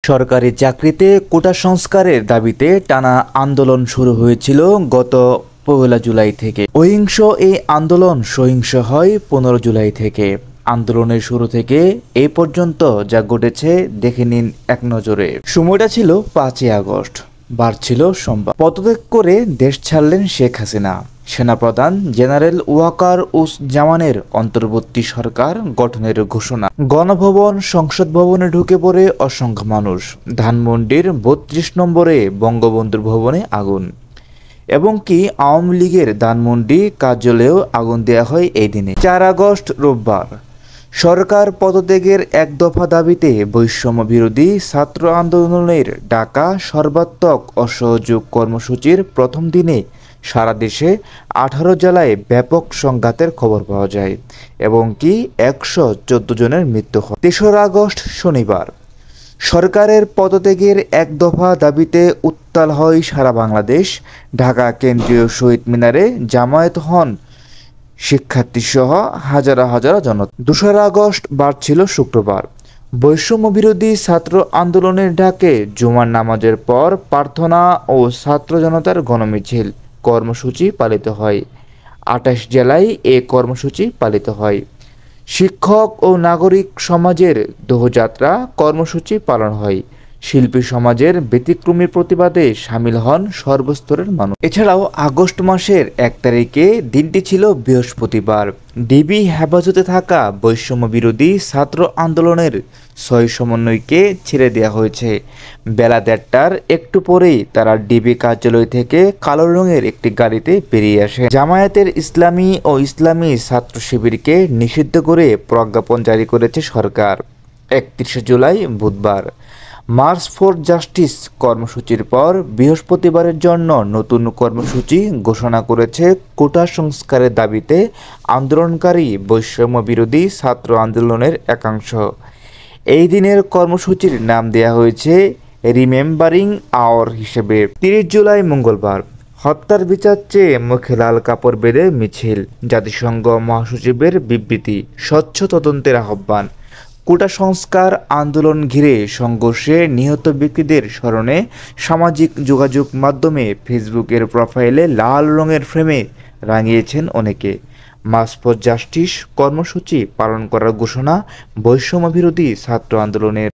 সরকারি চাকরিতে কোটা সংস্কারের দাবিতে টানা আন্দোলন শুরু হয়েছিল গত ১লা জুলাই থেকে। অহিংস এই আন্দোলন সহিংস হয় ১৫ জুলাই থেকে। আন্দোলনের শুরু থেকে এই পর্যন্ত যা ঘটেছে দেখে নিন এক নজরে। সময়টা ছিল ৫ই আগস্ট, বার ছিল সোমবার। পদত্যাগ করে দেশ ছাড়লেন শেখ হাসিনা। সেনাপ্রধান জেনারেল ওয়াকারুজ্জামানের অন্তর্বর্তী সরকার গঠনের ঘোষণা। গণভবন, সংসদ ভবনে ঢুকে পড়ে অসংখ্য মানুষ। ধানমন্ডির ৩২ নম্বরে বঙ্গবন্ধুর ভবনে আগুন, এবং কি আওয়ামী লীগের ধানমন্ডি কার্যালয়েও আগুন দেওয়া হয় এই দিনে। ৪ আগস্ট রোববার সরকার পদত্যাগের এক দফা দাবিতে বৈষম্য বিরোধী ছাত্র আন্দোলনের ডাকা সর্বাত্মক অসহযোগ কর্মসূচির প্রথম দিনে সারা দেশে ১৮ জেলায় ব্যাপক সংঘাতের খবর পাওয়া যায়, এবং কি ১১৪ জনের মৃত্যু হয়। ৩রা আগস্ট শনিবার সরকারের পদত্যাগের এক দফা দাবিতে উত্তাল হয় সারা বাংলাদেশ। ঢাকা কেন্দ্রীয় শহীদ মিনারে জামায়াত হন শিক্ষার্থীসহ হাজার হাজার জনতা। ২রা আগস্ট বার ছিল শুক্রবার। বৈষম্য বিরোধী ছাত্র আন্দোলনের ডাকে জুমার নামাজের পর প্রার্থনা ও ছাত্র জনতার গণমিছিল কর্মসূচি পালিত হয়। ২৮ জেলায় এ কর্মসূচি পালিত হয়। শিক্ষক ও নাগরিক সমাজের দোহযাত্রা কর্মসূচি পালন হয়। শিল্পী সমাজের ব্যতিক্রমী প্রতিবাদে সামিল হন সর্বস্তরের মানুষ। এছাড়াও আগস্ট মাসের ১ তারিখে দিনটি ছিল বৃহস্পতিবার। ডিবি হেফাজতে থাকা বৈষম্য বিরোধী ছাত্র আন্দোলনের ৬ সমন্বয়কে ছেড়ে দেওয়া হয়েছে। বেলা ১:৩০টার একটু পরেই তারা ডিবি কার্যালয় থেকে কালো রঙের একটি গাড়িতে বেরিয়ে আসে। জামায়াতের ইসলামী ও ইসলামী ছাত্র শিবিরকে নিষিদ্ধ করে প্রজ্ঞাপন জারি করেছে সরকার। ৩১ জুলাই বুধবার মার্চ ফর জাস্টিস কর্মসূচির পর বৃহস্পতিবারের জন্য নতুন কর্মসূচি ঘোষণা করেছে কোটা সংস্কারের দাবিতে আন্দোলনকারী বৈষম্য বিরোধী ছাত্র আন্দোলনের একাংশ। এই দিনের কর্মসূচির নাম দেয়া হয়েছে রিমেম্বারিং আওয়ার হিসেবে। ৩০ জুলাই মঙ্গলবার হত্যার বিচার চেয়ে মুখে লাল কাপড় বেঁধে মিছিল। জাতিসংঘ মহাসচিবের বিবৃতি, স্বচ্ছ তদন্তের আহ্বান। কোটা সংস্কার আন্দোলন ঘিরে সংঘর্ষে নিহত ব্যক্তিদের স্মরণে সামাজিক যোগাযোগ মাধ্যমে ফেসবুকের প্রোফাইলে লাল রঙের ফ্রেমে রাঙিয়েছেন অনেকে। মার্চ ফর জাস্টিস কর্মসূচি পালন করার ঘোষণা বৈষম্য বিরোধী ছাত্র আন্দোলনের।